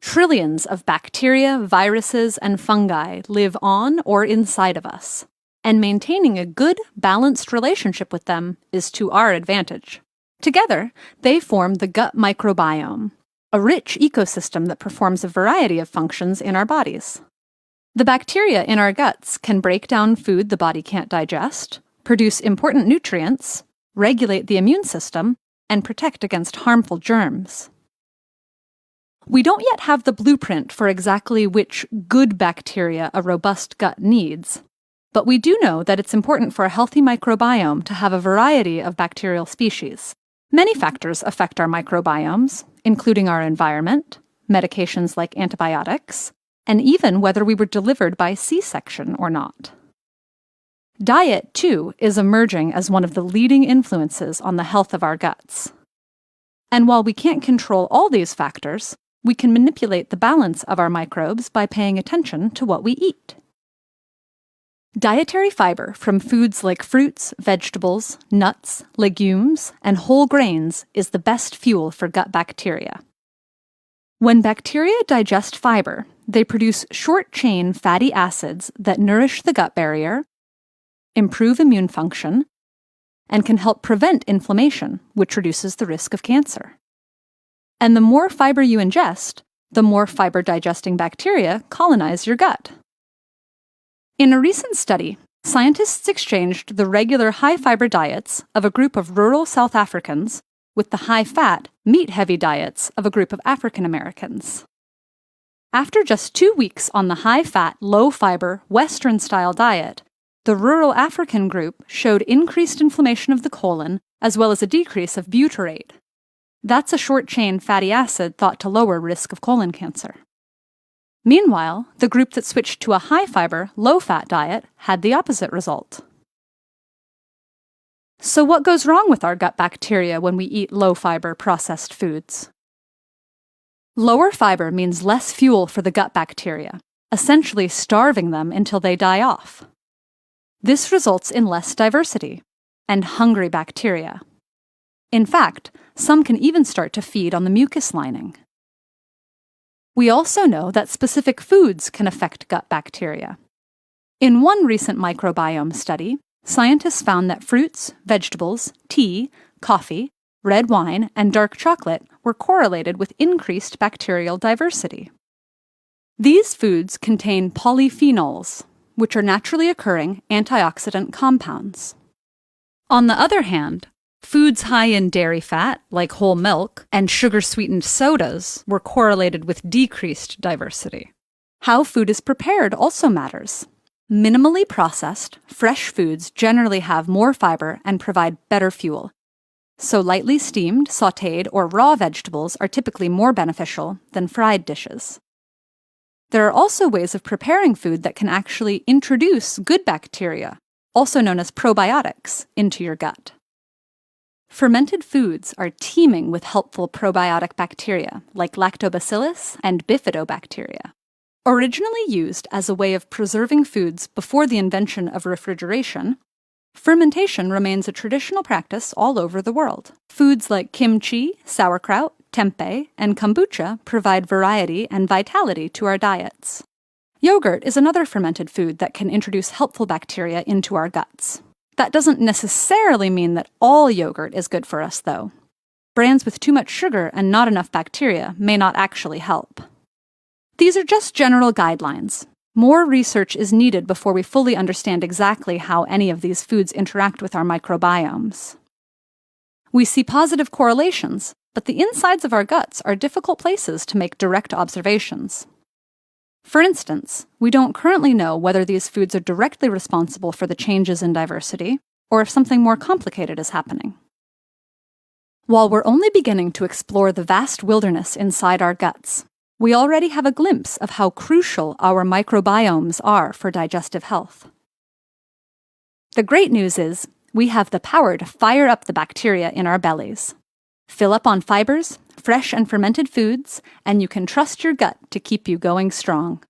Trillions of bacteria, viruses, and fungi live on or inside of us, and maintaining a good, balanced relationship with them is to our advantage. Together, they form the gut microbiome, a rich ecosystem that performs a variety of functions in our bodies. The bacteria in our guts can break down food the body can't digest, produce important nutrients, regulate the immune system, and protect against harmful germs. We don't yet have the blueprint for exactly which good bacteria a robust gut needs, but we do know that it's important for a healthy microbiome to have a variety of bacterial species. Many factors affect our microbiomes, including our environment, medications like antibiotics, and even whether we were delivered by C-section or not. Diet, too, is emerging as one of the leading influences on the health of our guts. And while we can't control all these factors, we can manipulate the balance of our microbes by paying attention to what we eat. Dietary fiber from foods like fruits, vegetables, nuts, legumes, and whole grains is the best fuel for gut bacteria. When bacteria digest fiber, they produce short-chain fatty acids that nourish the gut barrier, improve immune function, and can help prevent inflammation, which reduces the risk of cancer. And the more fiber you ingest, the more fiber-digesting bacteria colonize your gut. In a recent study, scientists exchanged the regular high-fiber diets of a group of rural South Africans with the high-fat, meat-heavy diets of a group of African Americans. After just 2 weeks on the high-fat, low-fiber, Western-style diet, the rural African group showed increased inflammation of the colon as well as a decrease of butyrate. That's a short-chain fatty acid thought to lower risk of colon cancer. Meanwhile, the group that switched to a high-fiber, low-fat diet had the opposite result. So what goes wrong with our gut bacteria when we eat low-fiber processed foods? Lower fiber means less fuel for the gut bacteria, essentially starving them until they die off. This results in less diversity and hungry bacteria. In fact, some can even start to feed on the mucus lining. We also know that specific foods can affect gut bacteria. In one recent microbiome study, scientists found that fruits, vegetables, tea, coffee, red wine, and dark chocolate were correlated with increased bacterial diversity. These foods contain polyphenols, which are naturally occurring antioxidant compounds. On the other hand, foods high in dairy fat, like whole milk, and sugar-sweetened sodas were correlated with decreased diversity. How food is prepared also matters. Minimally processed, fresh foods generally have more fiber and provide better fuel. So lightly steamed, sautéed, or raw vegetables are typically more beneficial than fried dishes. There are also ways of preparing food that can actually introduce good bacteria, also known as probiotics, into your gut. Fermented foods are teeming with helpful probiotic bacteria like lactobacillus and bifidobacteria. Originally used as a way of preserving foods before the invention of refrigeration, fermentation remains a traditional practice all over the world. Foods like kimchi, sauerkraut, tempeh, and kombucha provide variety and vitality to our diets. Yogurt is another fermented food that can introduce helpful bacteria into our guts. That doesn't necessarily mean that all yogurt is good for us, though. Brands with too much sugar and not enough bacteria may not actually help. These are just general guidelines. More research is needed before we fully understand exactly how any of these foods interact with our microbiomes. We see positive correlations, but the insides of our guts are difficult places to make direct observations. For instance, we don't currently know whether these foods are directly responsible for the changes in diversity, or if something more complicated is happening. While we're only beginning to explore the vast wilderness inside our guts, we already have a glimpse of how crucial our microbiomes are for digestive health. The great news is, we have the power to fire up the bacteria in our bellies. Fill up on fibers, fresh and fermented foods, and you can trust your gut to keep you going strong.